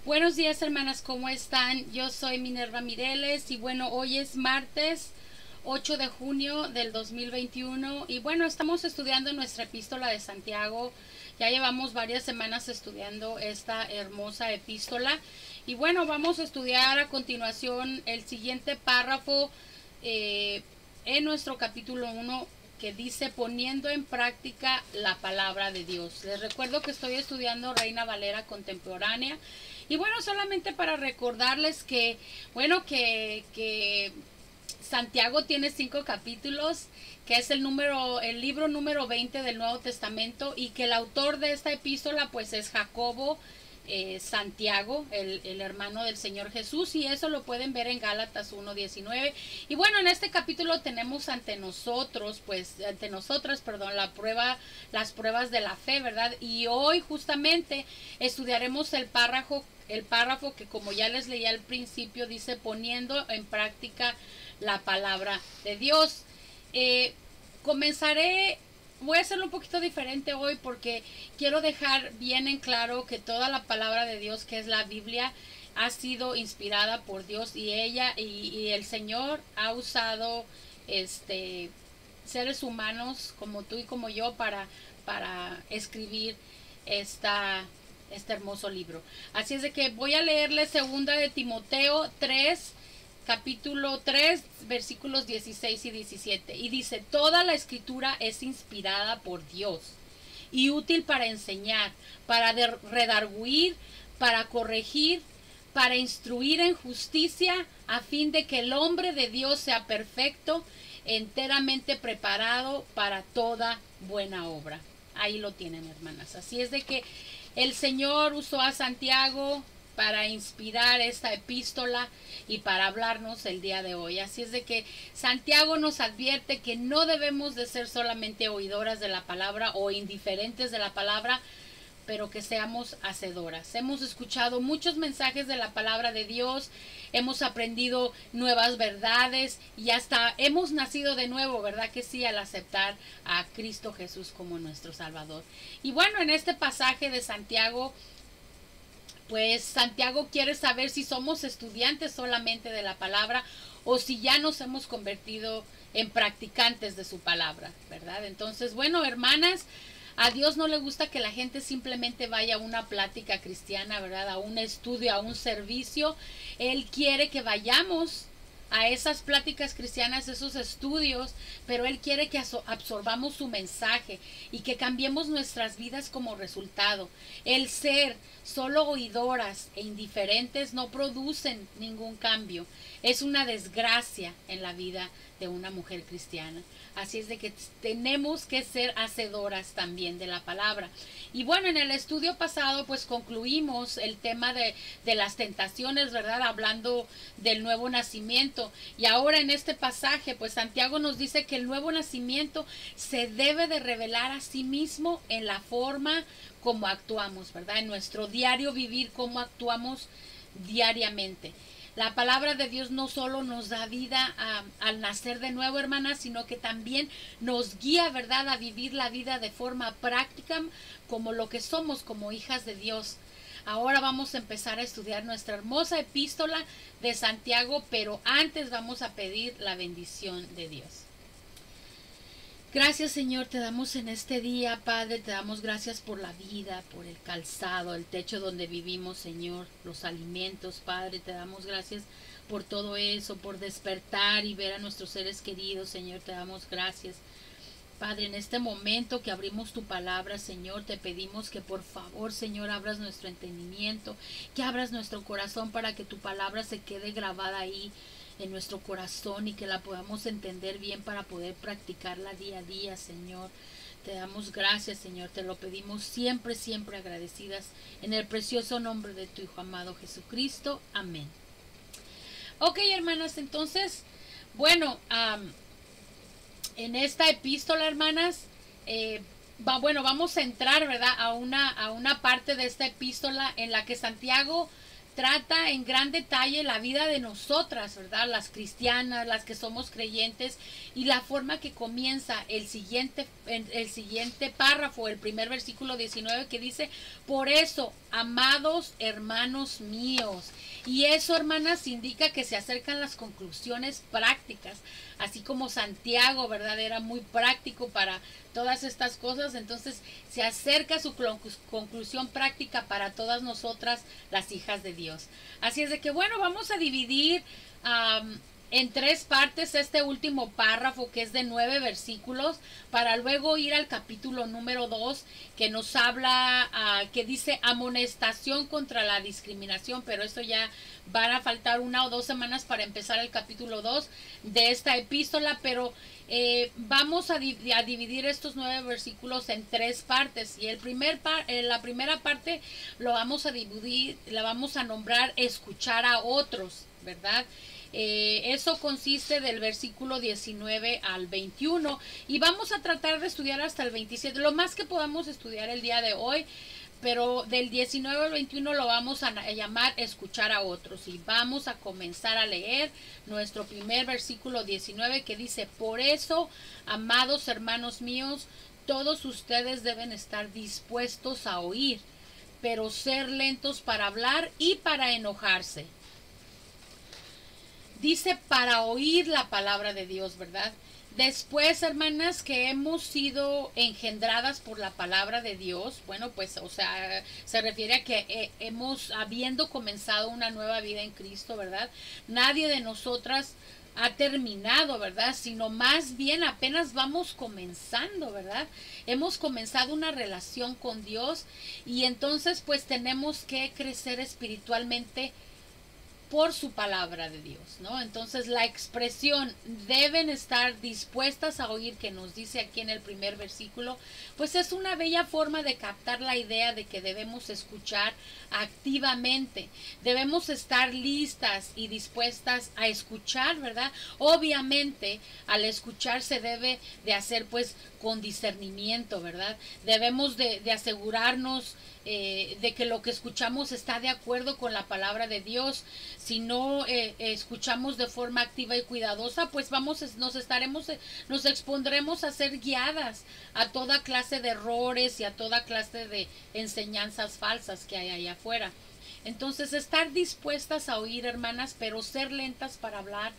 Buenos días, hermanas, ¿cómo están? Yo soy Minerva Mireles y bueno, hoy es martes 8 de junio del 2021 y bueno, estamos estudiando nuestra epístola de Santiago. Ya llevamos varias semanas estudiando esta hermosa epístola y bueno, vamos a estudiar a continuación el siguiente párrafo eh, en nuestro capítulo 1 que dice poniendo en práctica la palabra de Dios. Les recuerdo que estoy estudiando Reina Valera contemporánea y bueno, solamente para recordarles que, bueno, que Santiago tiene 5 capítulos, que es el libro número 20 del Nuevo Testamento, y que el autor de esta epístola pues es Jacobo, Santiago, el hermano del Señor Jesús, y eso lo pueden ver en Gálatas 1:19. Y bueno, en este capítulo tenemos ante nosotros, ante nosotras, perdón, las pruebas de la fe, ¿verdad? Y hoy justamente estudiaremos el párrafo que, como ya les leí al principio, dice poniendo en práctica la palabra de Dios. Eh, comenzaré Voy a hacerlo un poquito diferente hoy porque quiero dejar bien en claro que toda la palabra de Dios, que es la Biblia, ha sido inspirada por Dios, y el Señor ha usado seres humanos como tú y como yo para escribir esta, este hermoso libro. Así es de que voy a leerle segunda de Timoteo 3, capítulo 3, versículos 16 y 17. Y dice, toda la escritura es inspirada por Dios y útil para enseñar, para redarguir, para corregir, para instruir en justicia, a fin de que el hombre de Dios sea perfecto, enteramente preparado para toda buena obra. Ahí lo tienen, hermanas. Así es de que el Señor usó a Santiago para inspirar esta epístola y para hablarnos el día de hoy. Así es de que Santiago nos advierte que no debemos de ser solamente oidoras de la palabra o indiferentes de la palabra, pero que seamos hacedoras. Hemos escuchado muchos mensajes de la palabra de Dios, hemos aprendido nuevas verdades y hasta hemos nacido de nuevo, ¿verdad que sí? Al aceptar a Cristo Jesús como nuestro Salvador. Y bueno, en este pasaje de Santiago, pues Santiago quiere saber si somos estudiantes solamente de la palabra o si ya nos hemos convertido en practicantes de su palabra, ¿verdad? Entonces, bueno, hermanas, a Dios no le gusta que la gente simplemente vaya a una plática cristiana, ¿verdad? A un estudio, a un servicio. Él quiere que vayamos a esas pláticas cristianas, esos estudios, pero Él quiere que absorbamos su mensaje y que cambiemos nuestras vidas como resultado. El ser solo oidoras e indiferentes no producen ningún cambio. Es una desgracia en la vida de una mujer cristiana. Así es de que tenemos que ser hacedoras también de la palabra. Y bueno, en el estudio pasado pues concluimos el tema de las tentaciones, ¿verdad? Hablando del nuevo nacimiento. Y ahora en este pasaje pues Santiago nos dice que el nuevo nacimiento se debe de revelar a sí mismo en la forma como actuamos, ¿verdad? En nuestro diario vivir, cómo actuamos diariamente. La palabra de Dios no solo nos da vida al nacer de nuevo, hermanas, sino que también nos guía, ¿verdad?, a vivir la vida de forma práctica como lo que somos, como hijas de Dios. Ahora vamos a empezar a estudiar nuestra hermosa epístola de Santiago, pero antes vamos a pedir la bendición de Dios. Gracias, Señor, te damos en este día, Padre, te damos gracias por la vida, por el calzado, el techo donde vivimos, Señor, los alimentos, Padre, te damos gracias por todo eso, por despertar y ver a nuestros seres queridos, Señor, te damos gracias. Padre, en este momento que abrimos tu palabra, Señor, te pedimos que por favor, Señor, abras nuestro entendimiento, que abras nuestro corazón para que tu palabra se quede grabada ahí en nuestro corazón y que la podamos entender bien para poder practicarla día a día, Señor. Te damos gracias, Señor, te lo pedimos siempre, siempre agradecidas en el precioso nombre de tu Hijo amado Jesucristo. Amén. Ok, hermanas, entonces, bueno, en esta epístola, hermanas, bueno, vamos a entrar, ¿verdad?, a una parte de esta epístola en la que Santiago trata en gran detalle la vida de nosotras, ¿verdad? Las cristianas, las que somos creyentes, y la forma que comienza el siguiente párrafo, el primer versículo 19, que dice: por eso, amados hermanos míos. Y eso, hermanas, indica que se acercan las conclusiones prácticas, así como Santiago, ¿verdad? Era muy práctico para todas estas cosas. Entonces se acerca su conclusión práctica para todas nosotras, las hijas de Dios. Así es de que, bueno, vamos a dividir en 3 partes este último párrafo, que es de 9 versículos, para luego ir al capítulo número 2, que nos habla, que dice amonestación contra la discriminación, pero eso ya van a faltar 1 o 2 semanas para empezar el capítulo 2 de esta epístola, pero vamos a dividir estos 9 versículos en 3 partes, y la primera parte lo vamos a dividir, la vamos a nombrar escuchar a otros, ¿verdad? Eso consiste del versículo 19 al 21, y vamos a tratar de estudiar hasta el 27, lo más que podamos estudiar el día de hoy, pero del 19 al 21 lo vamos a llamar escuchar a otros. Y vamos a comenzar a leer nuestro primer versículo 19, que dice: por eso, amados hermanos míos, todos ustedes deben estar dispuestos a oír, pero ser lentos para hablar y para enojarse. Dice para oír la palabra de Dios, ¿verdad? Después, hermanas, que hemos sido engendradas por la palabra de Dios, bueno, pues, o sea, se refiere a que habiendo comenzado una nueva vida en Cristo, ¿verdad? Nadie de nosotras ha terminado, ¿verdad? Sino más bien apenas vamos comenzando, ¿verdad? Hemos comenzado una relación con Dios, y entonces pues tenemos que crecer espiritualmente por su palabra de Dios, ¿no? Entonces la expresión deben estar dispuestas a oír, que nos dice aquí en el primer versículo, pues es una bella forma de captar la idea de que debemos escuchar activamente, debemos estar listas y dispuestas a escuchar, ¿verdad? Obviamente al escuchar se debe de hacer pues con discernimiento, ¿verdad? Debemos de asegurarnos de que lo que escuchamos está de acuerdo con la palabra de Dios. Si no escuchamos de forma activa y cuidadosa, pues nos expondremos a ser guiadas a toda clase de errores y a toda clase de enseñanzas falsas que hay allá afuera. Entonces, estar dispuestas a oír, hermanas, pero ser lentas para hablar,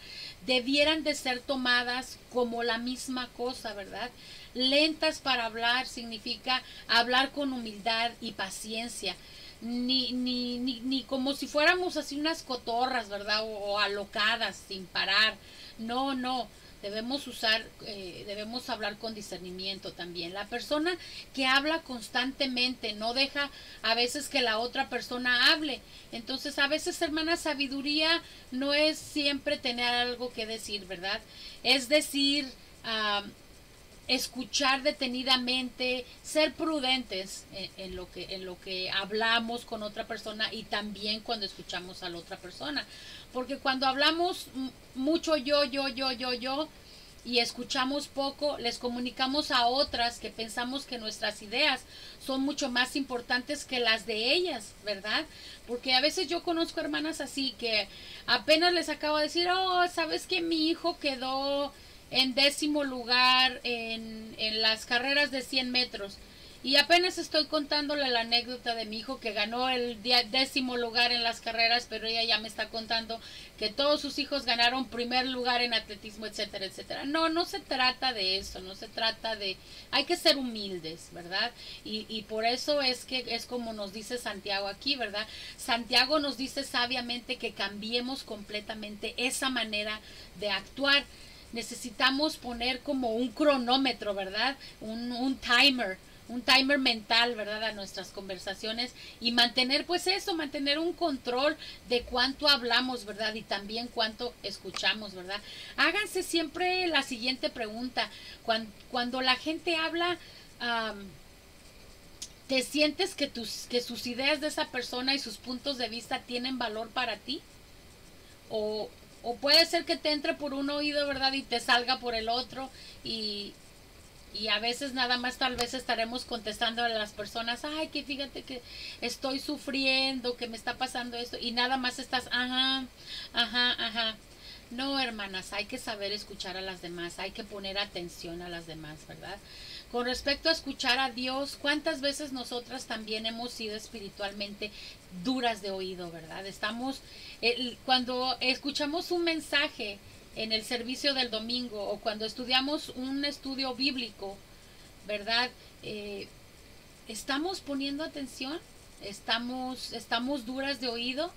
debieran de ser tomadas como la misma cosa, ¿verdad? Lentas para hablar significa hablar con humildad y paciencia, ni como si fuéramos así unas cotorras, ¿verdad? O alocadas sin parar. No, no. Debemos hablar con discernimiento también. La persona que habla constantemente no deja a veces que la otra persona hable. Entonces, a veces, hermana, sabiduría no es siempre tener algo que decir, ¿verdad? Es decir, escuchar detenidamente, ser prudentes en lo que hablamos con otra persona, y también cuando escuchamos a la otra persona, porque cuando hablamos mucho yo y escuchamos poco, les comunicamos a otras que pensamos que nuestras ideas son mucho más importantes que las de ellas, ¿verdad? Porque a veces yo conozco hermanas así que apenas les acabo de decir: oh, ¿sabes que mi hijo quedó en 10º lugar en las carreras de 100 metros? Y apenas estoy contándole la anécdota de mi hijo que ganó el 10º lugar en las carreras, pero ella ya me está contando que todos sus hijos ganaron primer lugar en atletismo, etcétera, etcétera. No, no se trata de eso, no se trata de... Hay que ser humildes, ¿verdad? Y por eso es que es como nos dice Santiago aquí, ¿verdad? Santiago nos dice sabiamente que cambiemos completamente esa manera de actuar. Necesitamos poner como un cronómetro, ¿verdad? Un timer mental, ¿verdad? A nuestras conversaciones, y mantener pues eso, mantener un control de cuánto hablamos, ¿verdad? Y también cuánto escuchamos, ¿verdad? Háganse siempre la siguiente pregunta: cuando la gente habla, ¿te sientes que sus ideas de esa persona y sus puntos de vista tienen valor para ti? O puede ser que te entre por un oído, ¿verdad? Y te salga por el otro, y Y a veces nada más tal vez estaremos contestando a las personas, ay, que fíjate que estoy sufriendo, que me está pasando esto, y nada más estás, ajá, ajá, ajá. No, hermanas, hay que saber escuchar a las demás, hay que poner atención a las demás, ¿verdad? Con respecto a escuchar a Dios, ¿cuántas veces nosotras también hemos sido espiritualmente duras de oído, ¿verdad? Cuando escuchamos un mensaje en el servicio del domingo o cuando estudiamos un estudio bíblico, ¿verdad? ¿Estamos poniendo atención? ¿Estamos duras de oído?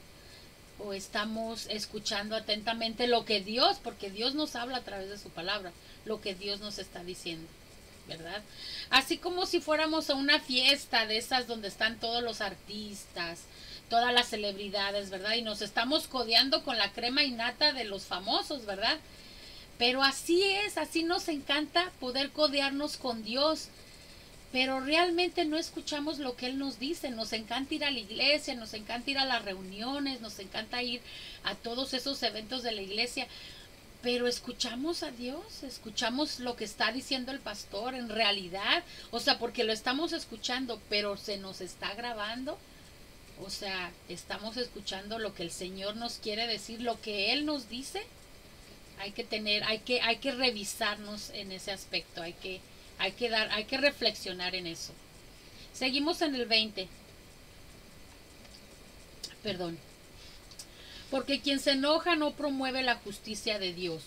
¿O estamos escuchando atentamente lo que Dios, porque Dios nos habla a través de su palabra, lo que Dios nos está diciendo? ¿Verdad? Así como si fuéramos a una fiesta de esas donde están todos los artistas, todas las celebridades, ¿verdad? Y nos estamos codeando con la crema innata de los famosos, ¿verdad? Pero así es, así nos encanta poder codearnos con Dios, pero realmente no escuchamos lo que Él nos dice. Nos encanta ir a la iglesia, nos encanta ir a las reuniones, nos encanta ir a todos esos eventos de la iglesia, pero escuchamos a Dios, escuchamos lo que está diciendo el pastor en realidad, o sea, porque lo estamos escuchando, pero se nos está grabando, o sea, estamos escuchando lo que el Señor nos quiere decir, lo que Él nos dice. Hay que revisarnos en ese aspecto, hay que reflexionar en eso. Seguimos en el 20. Perdón. Porque quien se enoja no promueve la justicia de Dios.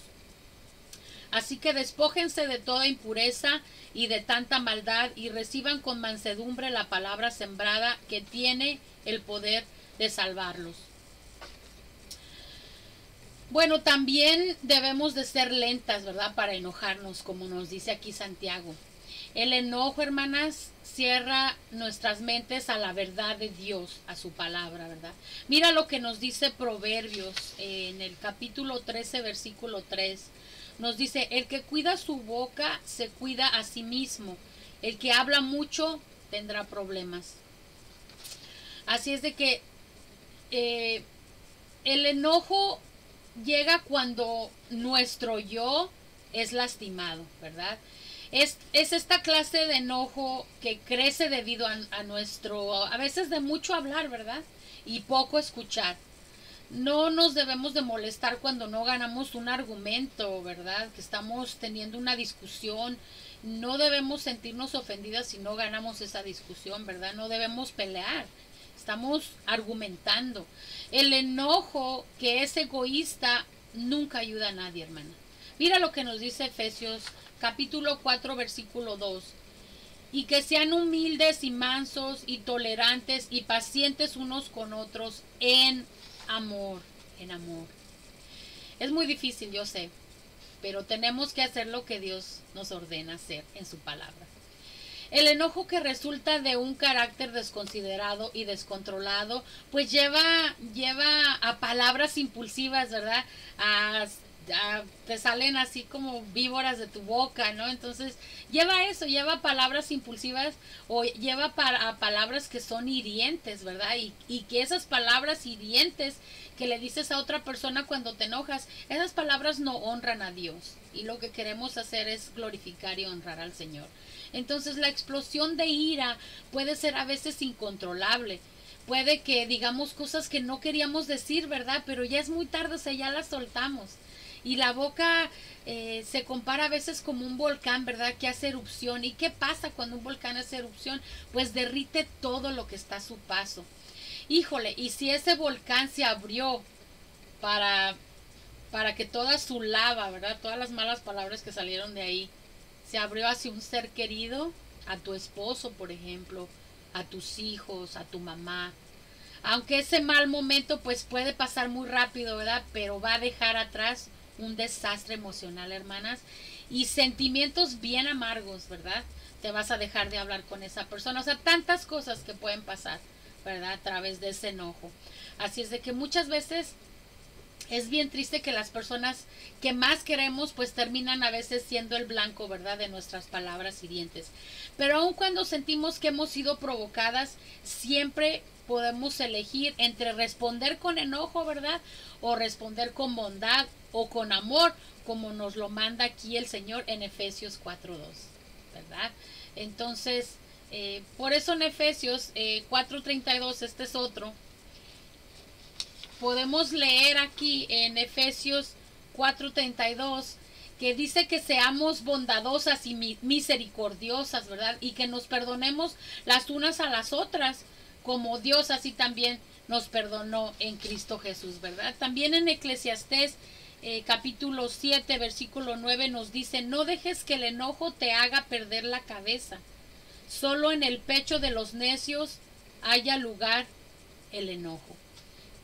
Así que despójense de toda impureza y de tanta maldad y reciban con mansedumbre la palabra sembrada que tiene el poder de salvarlos. Bueno, también debemos de ser lentas, ¿verdad? Para enojarnos, como nos dice aquí Santiago. El enojo, hermanas, cierra nuestras mentes a la verdad de Dios, a su palabra, ¿verdad? Mira lo que nos dice Proverbios en el capítulo 13, versículo 3. Nos dice, el que cuida su boca se cuida a sí mismo. El que habla mucho tendrá problemas. Así es de que el enojo llega cuando nuestro yo es lastimado, ¿verdad? Es esta clase de enojo que crece debido a nuestro, a veces de mucho hablar, ¿verdad? Y poco escuchar. No nos debemos de molestar cuando no ganamos un argumento, ¿verdad? Que estamos teniendo una discusión. No debemos sentirnos ofendidas si no ganamos esa discusión, ¿verdad? No debemos pelear. Estamos argumentando. El enojo que es egoísta nunca ayuda a nadie, hermana. Mira lo que nos dice Efesios capítulo 4, versículo 2. Y que sean humildes y mansos y tolerantes y pacientes unos con otros en amor, en amor. Es muy difícil, yo sé, pero tenemos que hacer lo que Dios nos ordena hacer en su palabra. El enojo que resulta de un carácter desconsiderado y descontrolado, pues lleva a palabras impulsivas, ¿verdad? Te salen así como víboras de tu boca, ¿no? Entonces lleva eso, lleva palabras impulsivas o lleva a palabras que son hirientes, ¿verdad? Y que esas palabras hirientes que le dices a otra persona cuando te enojas, esas palabras no honran a Dios. Y lo que queremos hacer es glorificar y honrar al Señor. Entonces la explosión de ira puede ser a veces incontrolable. Puede que digamos cosas que no queríamos decir, ¿verdad? Pero ya es muy tarde, o sea, ya las soltamos. Y la boca se compara a veces como un volcán, ¿verdad? Que hace erupción. ¿Y qué pasa cuando un volcán hace erupción? Pues derrite todo lo que está a su paso. Híjole, y si ese volcán se abrió para que toda su lava, ¿verdad? Todas las malas palabras que salieron de ahí, se abrió hacia un ser querido, a tu esposo, por ejemplo, a tus hijos, a tu mamá. Aunque ese mal momento pues puede pasar muy rápido, ¿verdad? Pero va a dejar atrás un desastre emocional, hermanas, y sentimientos bien amargos, ¿verdad? Te vas a dejar de hablar con esa persona. O sea, tantas cosas que pueden pasar, ¿verdad? A través de ese enojo. Así es de que muchas veces es bien triste que las personas que más queremos pues terminan a veces siendo el blanco, ¿verdad? De nuestras palabras hirientes. Pero aun cuando sentimos que hemos sido provocadas, siempre podemos elegir entre responder con enojo, ¿verdad? O responder con bondad o con amor, como nos lo manda aquí el Señor en Efesios 4:2. ¿verdad? Entonces, por eso en Efesios 4:32, este es otro, podemos leer aquí en Efesios 4:32 que dice que seamos bondadosas y misericordiosas, ¿verdad? Y que nos perdonemos las unas a las otras, como Dios así también nos perdonó en Cristo Jesús, ¿verdad? También en Eclesiastés capítulo 7, versículo 9 nos dice, no dejes que el enojo te haga perder la cabeza. Solo en el pecho de los necios haya lugar el enojo.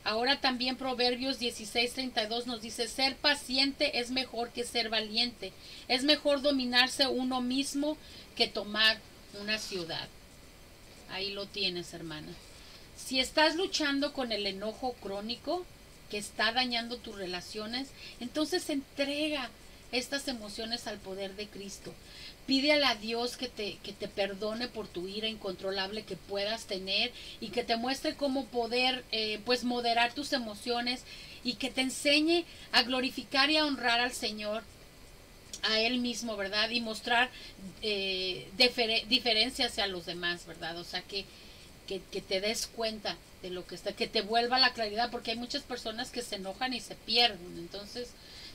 Ahora también Proverbios 16:32 nos dice, ser paciente es mejor que ser valiente. Es mejor dominarse uno mismo que tomar una ciudad. Ahí lo tienes, hermana. Si estás luchando con el enojo crónico que está dañando tus relaciones, entonces entrega estas emociones al poder de Cristo. Pídele a Dios que te perdone por tu ira incontrolable que puedas tener y que te muestre cómo poder pues moderar tus emociones y que te enseñe a glorificar y a honrar al Señor, a Él mismo, ¿verdad? Y mostrar diferencia hacia los demás, ¿verdad? O sea, que te des cuenta de lo que está, que te vuelva la claridad, porque hay muchas personas que se enojan y se pierden. Entonces,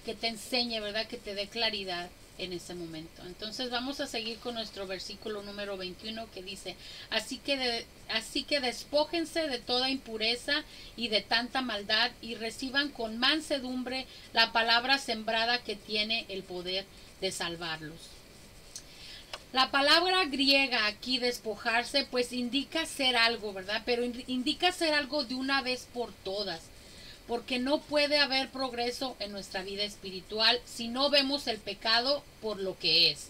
que te enseñe, ¿verdad? Que te dé claridad en ese momento. Entonces vamos a seguir con nuestro versículo número 21 que dice, así que despójense de toda impureza y de tanta maldad y reciban con mansedumbre la palabra sembrada que tiene el poder de salvarlos. La palabra griega aquí, despojarse, pues indica ser algo, ¿verdad? Pero indica ser algo de una vez por todas. Porque no puede haber progreso en nuestra vida espiritual si no vemos el pecado por lo que es.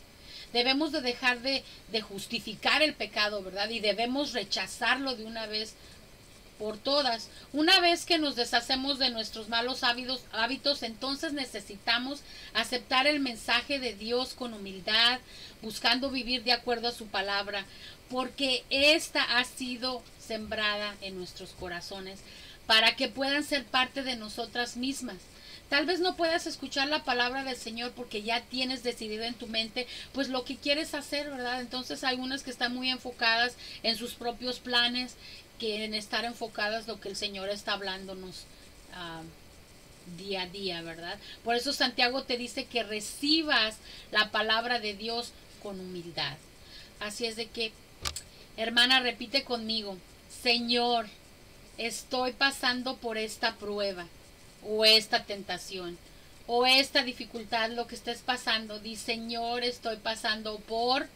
Debemos de dejar de justificar el pecado, ¿verdad? Y debemos rechazarlo de una vez por todas. Una vez que nos deshacemos de nuestros malos hábitos, entonces necesitamos aceptar el mensaje de Dios con humildad, buscando vivir de acuerdo a su palabra, porque esta ha sido sembrada en nuestros corazones para que puedan ser parte de nosotras mismas. Tal vez no puedas escuchar la palabra del Señor porque ya tienes decidido en tu mente pues lo que quieres hacer, ¿verdad? Entonces hay unas que están muy enfocadas en sus propios planes, que en estar enfocadas lo que el Señor está hablándonos día a día, ¿verdad? Por eso Santiago te dice que recibas la palabra de Dios con humildad. Así es de que, hermana, repite conmigo, Señor, estoy pasando por esta prueba o esta tentación o esta dificultad, lo que estés pasando. Di, Señor, estoy pasando por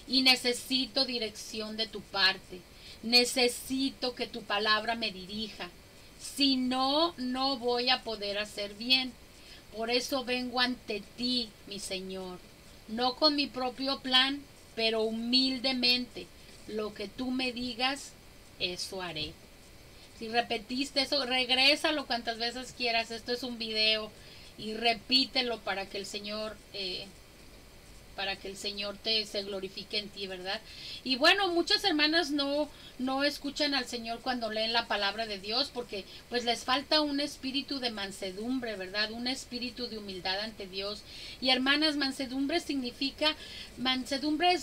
y necesito dirección de tu parte. Necesito que tu palabra me dirija. Si no, no voy a poder hacer bien. Por eso vengo ante ti, mi Señor, no con mi propio plan, pero humildemente. Lo que tú me digas, eso haré. Si repetiste eso, regrésalo cuantas veces quieras. Esto es un video y repítelo para que el Señor se glorifique en ti, ¿verdad? Y bueno, muchas hermanas no escuchan al Señor cuando leen la palabra de Dios porque pues les falta un espíritu de mansedumbre, ¿verdad? Un espíritu de humildad ante Dios. Y hermanas, mansedumbre es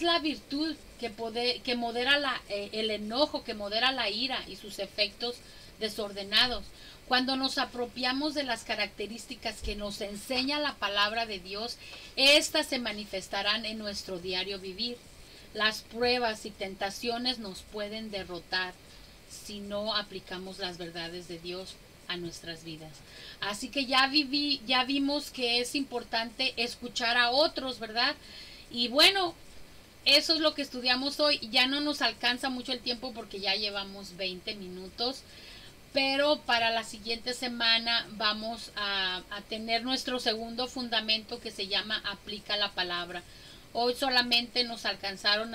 la virtud que modera el enojo, que modera la ira y sus efectos desordenados. Cuando nos apropiamos de las características que nos enseña la palabra de Dios, éstas se manifestarán en nuestro diario vivir. Las pruebas y tentaciones nos pueden derrotar si no aplicamos las verdades de Dios a nuestras vidas. Así que ya vimos que es importante escuchar a otros, ¿verdad? Y bueno, eso es lo que estudiamos hoy. Ya no nos alcanza mucho el tiempo porque ya llevamos 20 minutos. Pero para la siguiente semana vamos a tener nuestro segundo fundamento que se llama aplica la palabra. Hoy solamente nos alcanzamos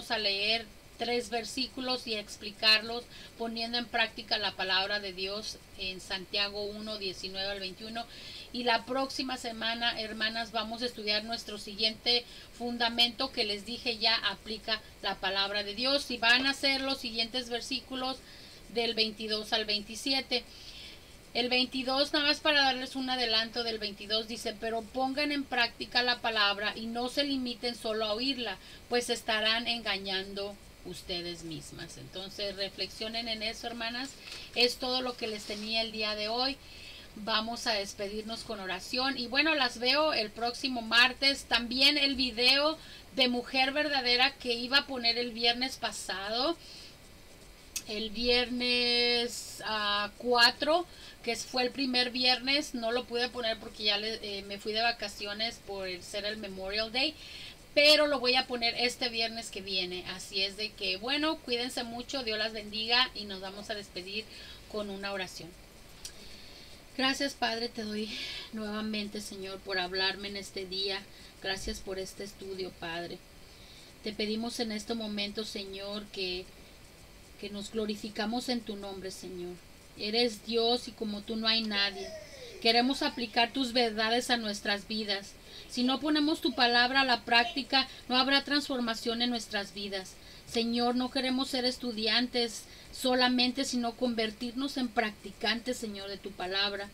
a leer 3 versículos y explicarlos poniendo en práctica la palabra de Dios en Santiago 1, 19 al 21. Y la próxima semana, hermanas, vamos a estudiar nuestro siguiente fundamento que les dije ya, aplica la palabra de Dios. Y van a ser los siguientes versículos del 22 al 27. El 22, nada más para darles un adelanto del 22, dice, pero pongan en práctica la palabra y no se limiten solo a oírla, pues estarán engañando ustedes mismas. Entonces reflexionen en eso, hermanas. Es todo lo que les tenía el día de hoy. Vamos a despedirnos con oración y bueno, las veo el próximo martes. También el video de Mujer Verdadera que iba a poner el viernes pasado, el viernes 4, que fue el primer viernes, no lo pude poner porque ya me fui de vacaciones por ser el Memorial Day, pero lo voy a poner este viernes que viene. Así es de que, bueno, cuídense mucho, Dios las bendiga y nos vamos a despedir con una oración. Gracias, Padre, te doy nuevamente, Señor, por hablarme en este día. Gracias por este estudio, Padre. Te pedimos en este momento, Señor, que nos glorificamos en tu nombre, Señor. Eres Dios y como tú no hay nadie. Queremos aplicar tus verdades a nuestras vidas. Si no ponemos tu palabra a la práctica, no habrá transformación en nuestras vidas. Señor, no queremos ser estudiantes solamente, sino convertirnos en practicantes, Señor, de tu palabra.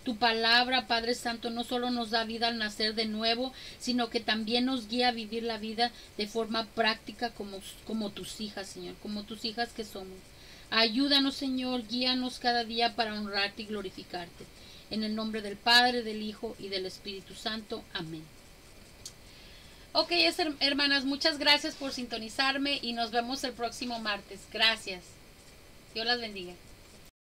Tu palabra, Padre Santo, no solo nos da vida al nacer de nuevo, sino que también nos guía a vivir la vida de forma práctica como tus hijas, Señor, como tus hijas que somos. Ayúdanos, Señor, guíanos cada día para honrarte y glorificarte. En el nombre del Padre, del Hijo y del Espíritu Santo. Amén. Ok, hermanas, muchas gracias por sintonizarme y nos vemos el próximo martes. Gracias. Dios las bendiga.